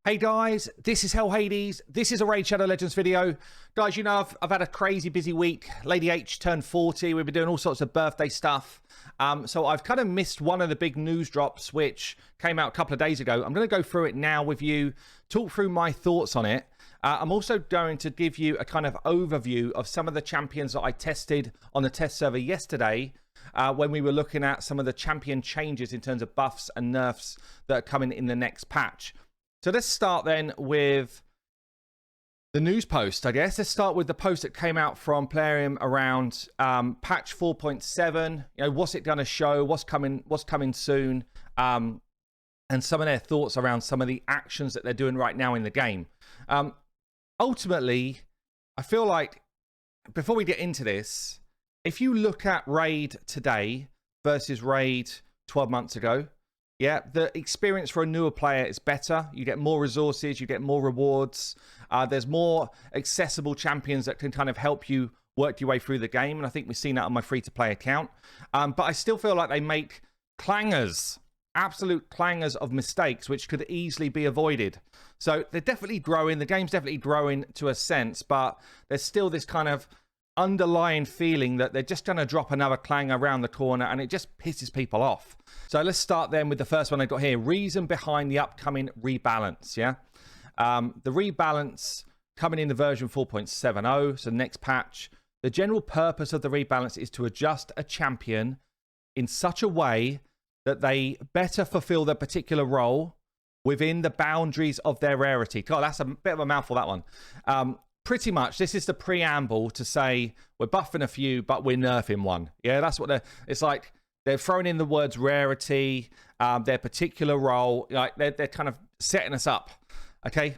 Hey guys, this is Hell Hades. This is a Raid Shadow Legends video. Guys, you know, I've had a crazy busy week. Lady H turned 40. We've been doing all sorts of birthday stuff. So I've kind of missed one of the big news drops, which came out a couple of days ago. I'm going to go through it now with you, talk through my thoughts on it. I'm also going to give you a kind of overview of some of the champions that I tested on the test server yesterday when we were looking at some of the champion changes in terms of buffs and nerfs that are coming in the next patch. So let's start then with the news post, I guess. Let's start with the post that came out from Plarium around patch 4.7. You know, what's it going to show? What's coming soon? And some of their thoughts around some of the actions that they're doing right now in the game. Ultimately, I feel like before we get into this, if you look at Raid today versus Raid 12 months ago, yeah, the experience for a newer player is better. You get more resources, you get more rewards. There's more accessible champions that can kind of help you work your way through the game. And I think we've seen that on my free-to-play account. But I still feel like they make clangers, absolute clangers of mistakes, which could easily be avoided. So they're definitely growing. The game's definitely growing to a sense, but there's still this kind of underlying feeling that they're just going to drop another clanger around the corner, and it just pisses people off. So let's start then with the first one I got here. Reason behind the upcoming rebalance. Yeah, the rebalance coming in the version 4.70, so next patch. The general purpose of the rebalance is to adjust a champion in such a way that they better fulfill their particular role within the boundaries of their rarity. God, that's a bit of a mouthful, that one. Pretty much, this is the preamble to say we're buffing a few, but we're nerfing one. Yeah, that's what it's like. They're throwing in the words rarity, their particular role. Like they're kind of setting us up. Okay,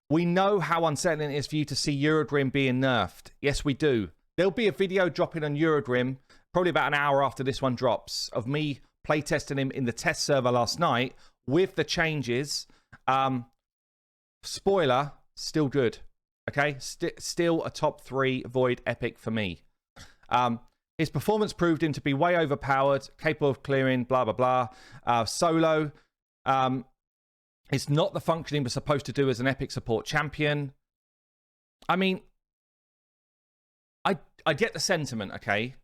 we know how unsettling it is for you to see Eurodrim being nerfed. Yes, we do. There'll be a video dropping on Eurodrim probably about an hour after this one drops of me playtesting him in the test server last night with the changes. Spoiler, still good. Okay, still a top 3 Void epic for me. His performance proved him to be way overpowered, capable of clearing, blah, blah, blah. Solo, it's not the function he was supposed to do as an epic support champion. I mean, I get the sentiment, okay?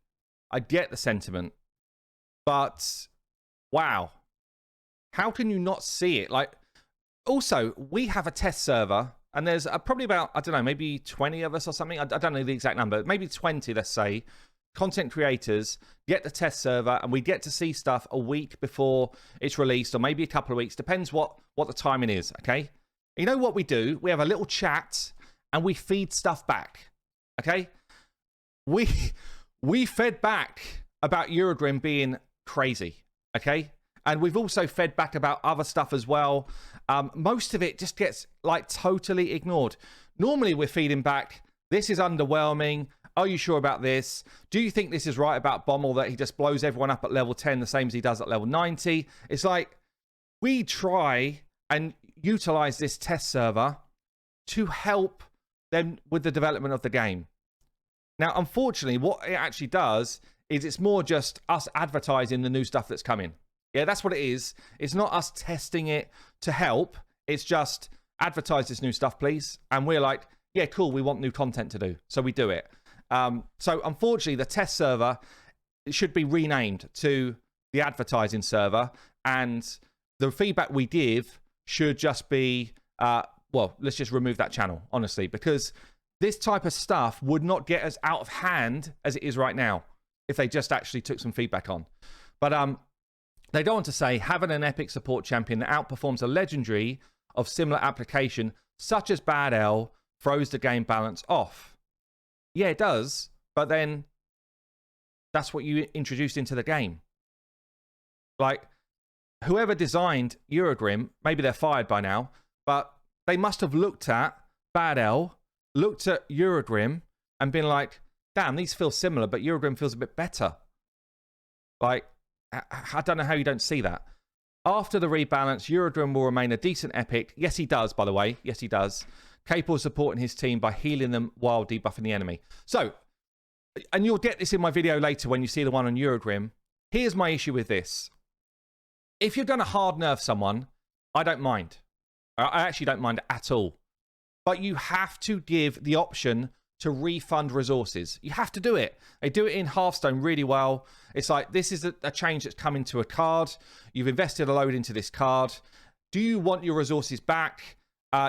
I get the sentiment. But, wow. How can you not see it? Like, also, we have a test server. And there's probably about, I don't know, maybe 20 of us or something. I don't know the exact number. Maybe 20, let's say, content creators get the test server, and we get to see stuff a week before it's released, or maybe a couple of weeks. Depends what the timing is, okay? You know what we do? We have a little chat, and we feed stuff back, okay? We fed back about Eurodrim being crazy, okay? And we've also fed back about other stuff as well. Most of it just gets like totally ignored. Normally we're feeding back, this is underwhelming. Are you sure about this? Do you think this is right about Bommel, that he just blows everyone up at level 10 the same as he does at level 90? It's like we try and utilize this test server to help them with the development of the game. Now, unfortunately, what it actually does is it's more just us advertising the new stuff that's coming. Yeah, that's what it is. It's not us testing it to help. It's just advertise this new stuff, please. And we're like, yeah, cool. We want new content to do. So we do it. So unfortunately, the test server, it should be renamed to the advertising server. And the feedback we give should just be, well, let's just remove that channel, honestly, because this type of stuff would not get as out of hand as it is right now if they just actually took some feedback on. But, they go on to say, having an epic support champion that outperforms a legendary of similar application, such as Bad L, throws the game balance off. Yeah, it does, but then that's what you introduced into the game. Like, whoever designed Eurodrim, maybe they're fired by now, but they must have looked at Bad L, looked at Eurodrim, and been like, damn, these feel similar, but Eurodrim feels a bit better. Like, I don't know how you don't see that. After the rebalance, Eurodrim will remain a decent epic. Yes, he does, by the way. Yes, he does. Capable of supporting his team by healing them while debuffing the enemy. So, and you'll get this in my video later when you see the one on Eurodrim. Here's my issue with this. If you're going to hard nerf someone, I don't mind. I actually don't mind it at all. But you have to give the option to refund resources. You have to do it. They do it in Hearthstone really well. It's like, this is a change that's come into a card. You've invested a load into this card. Do you want your resources back?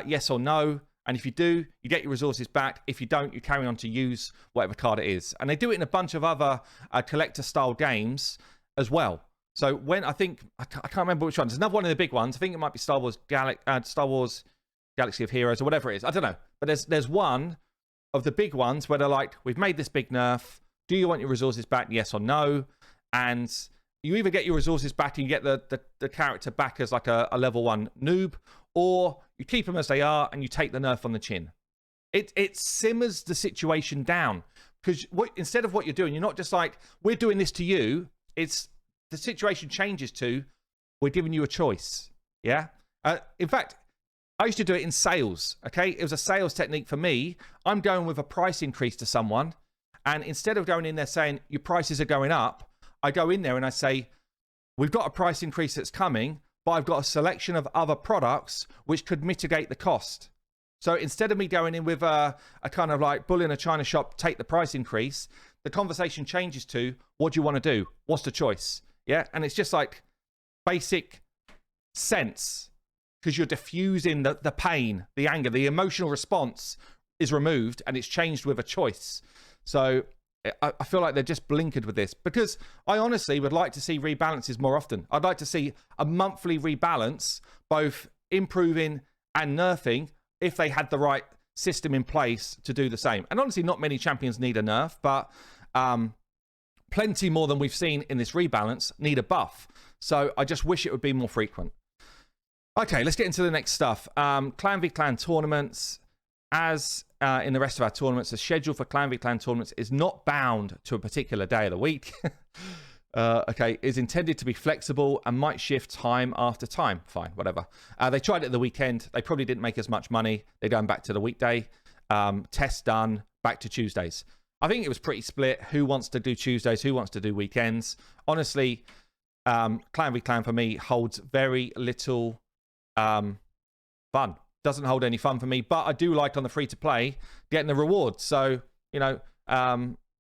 Yes or no? And if you do, you get your resources back. If you don't, you carry on to use whatever card it is. And they do it in a bunch of other collector-style games as well. So when I can't remember which one. There's another one of the big ones. I think it might be Star Wars Galaxy of Heroes or whatever it is. I don't know. But there's one of the big ones where they're like, we've made this big nerf. Do you want your resources back? Yes or no? And you either get your resources back and you get the character back as like a level 1 noob, or you keep them as they are and you take the nerf on the chin. It simmers the situation down, because instead of what you're doing, you're not just like, we're doing this to you. It's the situation changes to, we're giving you a choice. Yeah. In fact, I used to do it in sales. Okay, it was a sales technique for me. I'm going with a price increase to someone, and instead of going in there saying your prices are going up, I go in there and I say, we've got a price increase that's coming, but I've got a selection of other products which could mitigate the cost. So instead of me going in with a kind of like bull in a china shop, take the price increase, the conversation changes to, what do you want to do? What's the choice? Yeah. And it's just like basic sense, because you're diffusing the pain, the anger, the emotional response is removed and it's changed with a choice. So I feel like they're just blinkered with this, because I honestly would like to see rebalances more often. I'd like to see a monthly rebalance, both improving and nerfing, if they had the right system in place to do the same. And honestly, not many champions need a nerf, but plenty more than we've seen in this rebalance need a buff. So I just wish it would be more frequent. Okay, let's get into the next stuff. Clan v Clan tournaments. As in the rest of our tournaments, the schedule for Clan v Clan tournaments is not bound to a particular day of the week. Okay, is intended to be flexible and might shift time after time. Fine, whatever. They tried it at the weekend. They probably didn't make as much money. They're going back to the weekday. Test done, back to Tuesdays. I think it was pretty split. Who wants to do Tuesdays? Who wants to do weekends? Honestly, Clan v Clan for me holds very little fun. Doesn't hold any fun for me, but I do like on the free-to-play getting the rewards. So, you know,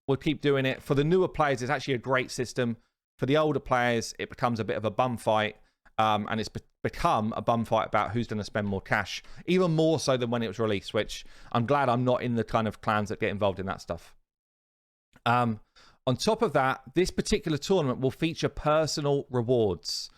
we'll keep doing it. For the newer players, it's actually a great system. For the older players, it becomes a bit of a bum fight, and it's become a bum fight about who's going to spend more cash, even more so than when it was released, which I'm glad I'm not in the kind of clans that get involved in that stuff. On top of that, this particular tournament will feature personal rewards.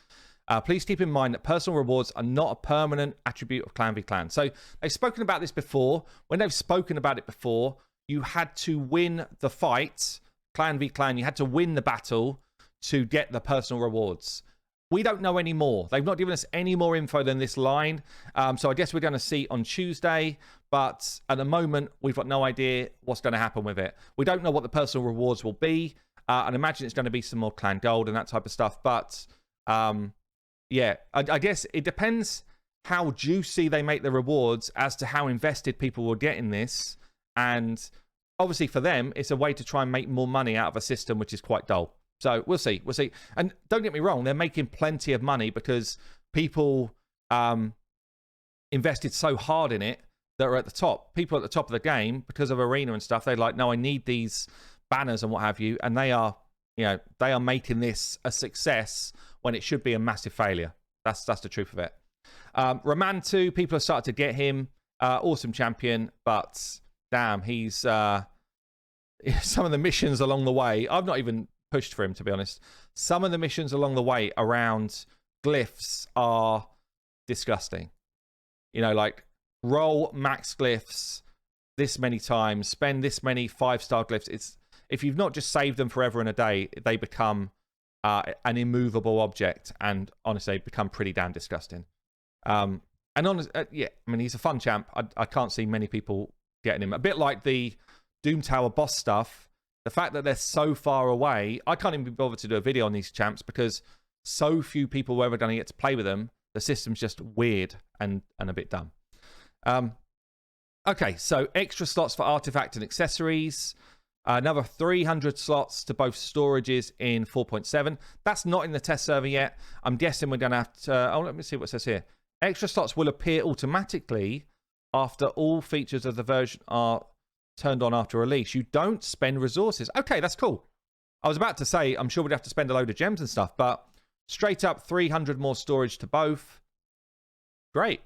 Please keep in mind that personal rewards are not a permanent attribute of Clan v Clan. So they've spoken about this before. When they've spoken about it before, you had to win the fight, Clan v Clan. You had to win the battle to get the personal rewards. We don't know any more. They've not given us any more info than this line. So I guess we're going to see on Tuesday. But at the moment, we've got no idea what's going to happen with it. We don't know what the personal rewards will be. I'd imagine it's going to be some more Clan Gold and that type of stuff. But yeah, I guess it depends how juicy they make the rewards as to how invested people will get in this. And obviously for them, it's a way to try and make more money out of a system which is quite dull. So we'll see. We'll see. And don't get me wrong, they're making plenty of money because people invested so hard in it that are at the top. People at the top of the game, because of Arena and stuff, they're like, no, I need these banners and what have you. And they are, you know, they are making this a success when it should be a massive failure. That's the truth of it. Ramantu, people have started to get him. Awesome champion, but damn, he's some of the missions along the way. I've not even pushed for him, to be honest. Some of the missions along the way around glyphs are disgusting. You know, like roll max glyphs this many times, spend this many 5-star glyphs. It's, if you've not just saved them forever and a day, they become an immovable object, and honestly, become pretty damn disgusting. And yeah, I mean, he's a fun champ. I can't see many people getting him. A bit like the Doom Tower boss stuff. The fact that they're so far away, I can't even be bothered to do a video on these champs because so few people were ever going to get to play with them. The system's just weird and a bit dumb. Okay, so extra slots for artifact and accessories. Another 300 slots to both storages in 4.7. That's not in the test server yet. I'm guessing we're going to have to... oh, let me see what it says here. Extra slots will appear automatically after all features of the version are turned on after release. You don't spend resources. Okay, that's cool. I was about to say, I'm sure we'd have to spend a load of gems and stuff, but straight up 300 more storage to both. Great.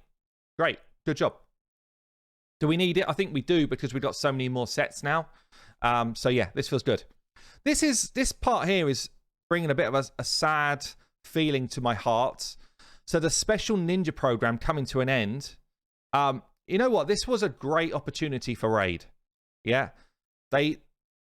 Great. Good job. Do we need it? I think we do, because we've got so many more sets now. So yeah, this feels good. This part here is bringing a bit of a sad feeling to my heart. So the special ninja program coming to an end. You know what? This was a great opportunity for Raid. Yeah.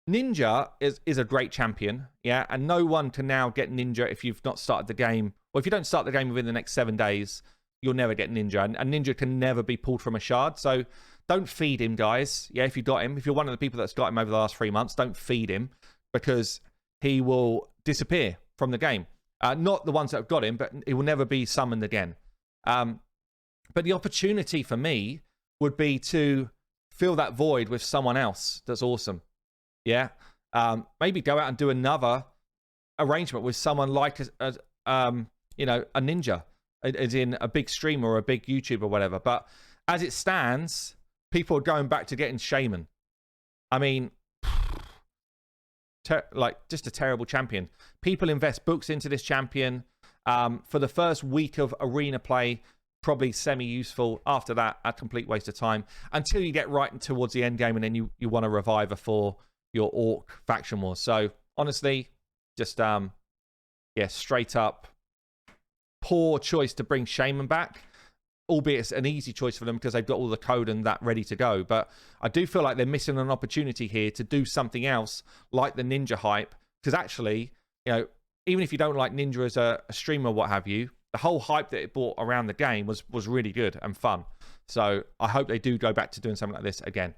Ninja is a great champion. Yeah. And no one can now get Ninja if you've not started the game. Well, if you don't start the game within the next 7 days, you'll never get Ninja. And Ninja can never be pulled from a shard. So don't feed him, guys. Yeah, if you got him. If you're one of the people that's got him over the last 3 months, don't feed him, because he will disappear from the game. Not the ones that have got him, but he will never be summoned again. But the opportunity for me would be to fill that void with someone else that's awesome. Yeah. Maybe go out and do another arrangement with someone like a ninja, as in a big streamer or a big YouTuber or whatever. But as it stands, people are going back to getting Shaman. I mean, just a terrible champion. People invest books into this champion. For the first week of arena play, probably semi-useful. After that, a complete waste of time, until you get right towards the end game, and then you want to revive her for your Orc faction wars. So honestly, just straight up poor choice to bring Shaman back, albeit it's an easy choice for them because they've got all the code and that ready to go. But I do feel like they're missing an opportunity here to do something else like the Ninja hype, because actually, even if you don't like Ninja as a streamer, what have you, the whole hype that it brought around the game was really good and fun. So I hope they do go back to doing something like this again.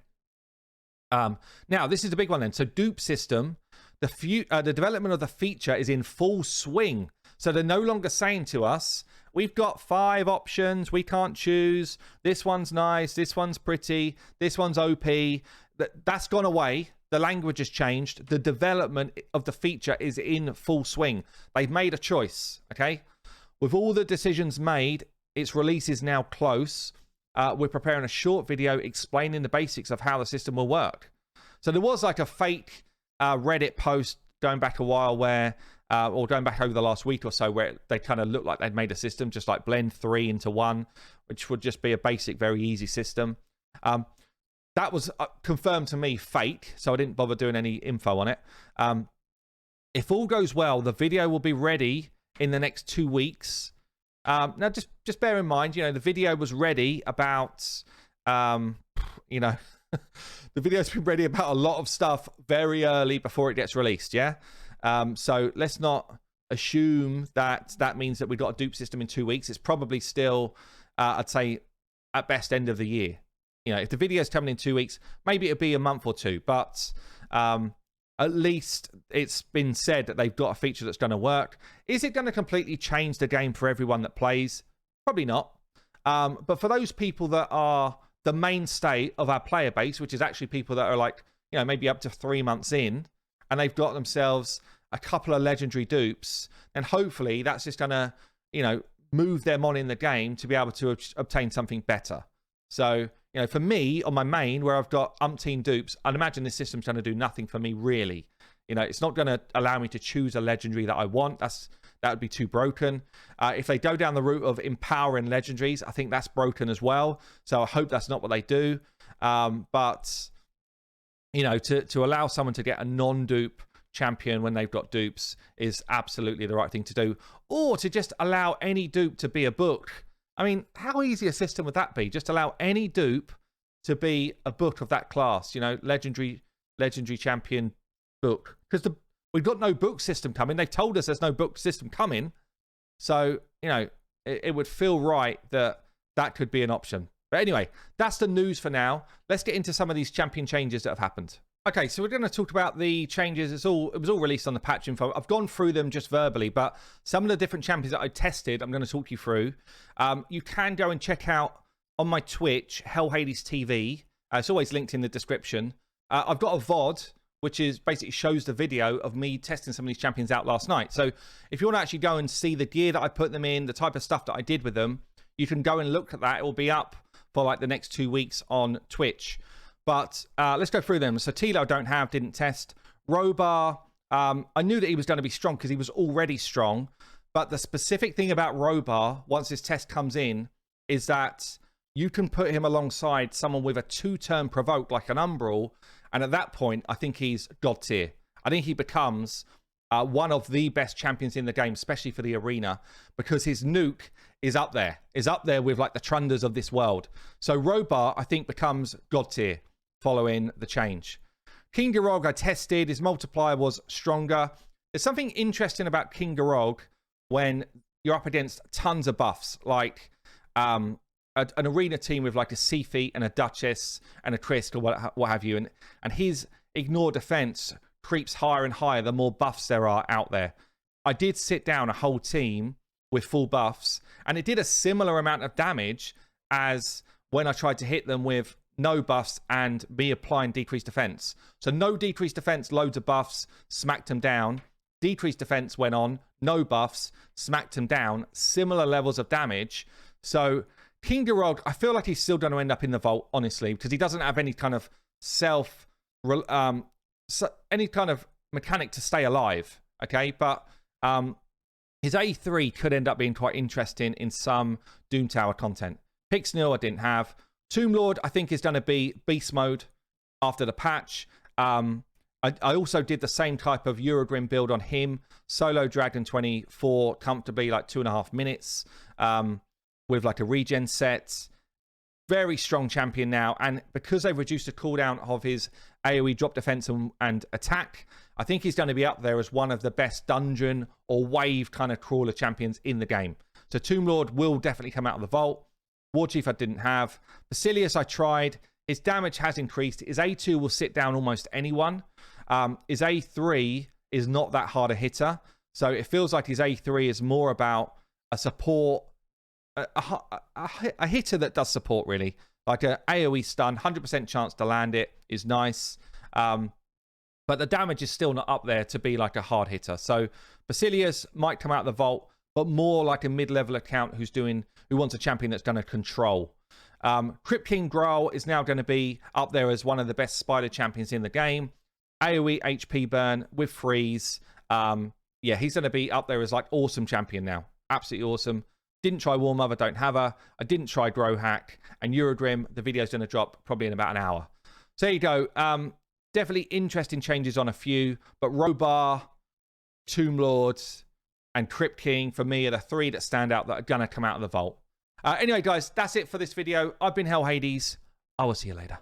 Now, this is the big one then. So dupe system, the development of the feature is in full swing. So they're no longer saying to us, we've got 5 options, we can't choose. This one's nice, this one's pretty, this one's OP. That's gone away. The language has changed. The development of the feature is in full swing. They've made a choice, okay? With all the decisions made, its release is now close. We're preparing a short video explaining the basics of how the system will work. So there was like a fake Reddit post going back a while where, or going back over the last week or so, where they kind of looked like they'd made a system just like blend 3 into 1, which would just be a basic, very easy system. That was confirmed to me fake, so I didn't bother doing any info on it. If all goes well, the video will be ready in the next 2 weeks. Now, just bear in mind, the video was ready about, the video's been ready about a lot of stuff very early before it gets released, yeah? So let's not assume that means that we've got a dupe system in 2 weeks. It's probably still, I'd say, at best end of the year. If the video's coming in 2 weeks, maybe it'll be a month or two, but at least it's been said that they've got a feature that's going to work. Is it going to completely change the game for everyone that plays? Probably not. But for those people that are the mainstay of our player base, which is actually people that are like, maybe up to 3 months in, and they've got themselves a couple of legendary dupes, then hopefully that's just going to, move them on in the game to be able to obtain something better. So, for me, on my main, where I've got umpteen dupes, I'd imagine this system's going to do nothing for me, really. It's not going to allow me to choose a legendary that I want. That would be too broken. If they go down the route of empowering legendaries, I think that's broken as well. So I hope that's not what they do. But, to allow someone to get a non-dupe champion when they've got dupes is absolutely the right thing to do. Or to just allow any dupe to be a book. I mean, how easy a system would that be? Just allow any dupe to be a book of that class, legendary champion book. Because we've got no book system coming. They've told us there's no book system coming. So, it would feel right that could be an option. But anyway, that's the news for now. Let's get into some of these champion changes that have happened. Okay, so we're going to talk about the changes. It was all released on the patch info. I've gone through them just verbally, but some of the different champions that I tested, I'm going to talk you through. You can go and check out on my Twitch, Hell Hades TV. It's always linked in the description. I've got a VOD, which is basically shows the video of me testing some of these champions out last night. So if you want to actually go and see the gear that I put them in, the type of stuff that I did with them, you can go and look at that. It will be up for like the next 2 weeks on Twitch. But let's go through them. So Tilo I don't have, didn't test. Robar, I knew that he was going to be strong because he was already strong. But the specific thing about Robar, once his test comes in, is that you can put him alongside someone with a 2-turn provoke like an Umbral. And at that point, I think he's God tier. I think he becomes one of the best champions in the game, especially for the arena, because his nuke is up there with like the Trunders of this world. So Robar, I think, becomes God tier following the change. King Garog I tested, his multiplier was stronger. There's something interesting about King Garog when you're up against tons of buffs, like an arena team with like a Seafeet and a Duchess and a Trisk or what have you, and his ignore defense creeps higher and higher the more buffs there are out there. I did sit down a whole team with full buffs, and it did a similar amount of damage as when I tried to hit them with no buffs and me applying decreased defense. So no decreased defense, loads of buffs, smacked them down. Decreased defense went on, no buffs, smacked him down, similar levels of damage. So King Garog, I feel like he's still going to end up in the vault, honestly, because he doesn't have any kind of any kind of mechanic to stay alive, okay? But his A3 could end up being quite interesting in some Doom Tower content. Pixnil I didn't have. Tomb Lord I think is going to be beast mode after the patch. I also did the same type of Eurogrim build on him. Solo Dragon 24 comfortably, like 2.5 minutes with like a regen set. Very strong champion now. And because they've reduced the cooldown of his AoE drop defense and attack, I think he's going to be up there as one of the best dungeon or wave kind of crawler champions in the game. So Tomb Lord will definitely come out of the vault. Warchief I didn't have. Miscellaneous I tried. His damage has increased. His A2 will sit down almost anyone. His A3 is not that hard a hitter. So it feels like his A3 is more about a support, a hitter that does support, really. Like a AoE stun, 100% chance to land it is nice. But the damage is still not up there to be like a hard hitter. So Basilius might come out of the vault, but more like a mid-level account who wants a champion that's going to control. Crypt King Growl is now going to be up there as one of the best spider champions in the game. AoE HP burn with freeze. Yeah, he's going to be up there as like awesome champion now. Absolutely awesome. Didn't try War Mother, don't have her. I didn't try Grow Hack. And Eurogrim, the video's going to drop probably in about an hour. So there you go. Definitely interesting changes on a few. But Robar, Tomb Lords, and Crypt King, for me, are the 3 that stand out that are going to come out of the vault. Anyway, guys, that's it for this video. I've been Hell Hades. I will see you later.